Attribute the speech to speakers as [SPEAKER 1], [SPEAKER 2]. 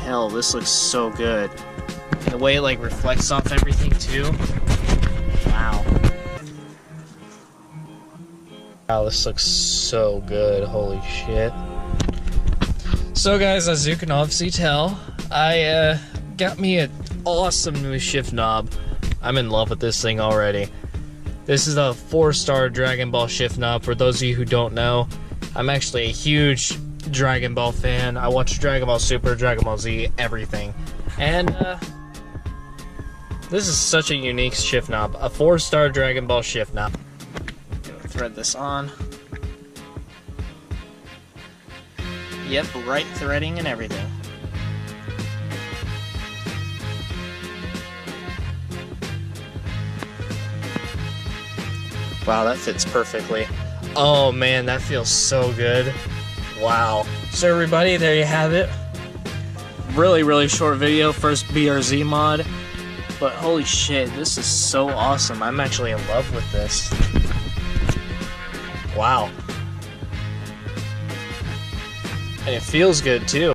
[SPEAKER 1] hell, this looks so good. And the way it like reflects off everything too. Wow. Wow, this looks so good. Holy shit. So guys, as you can obviously tell, I got me an awesome new shift knob. I'm in love with this thing already. This is a 4-star Dragon Ball shift knob. For those of you who don't know, I'm actually a huge Dragon Ball fan. I watch Dragon Ball Super, Dragon Ball Z, everything. And this is such a unique shift knob. A 4-star Dragon Ball shift knob. Gonna thread this on. Yep, right threading and everything. Wow, that fits perfectly. Oh man, that feels so good. Wow. So everybody, there you have it. Really short video, first BRZ mod. But holy shit, this is so awesome. I'm actually in love with this. Wow. And it feels good too.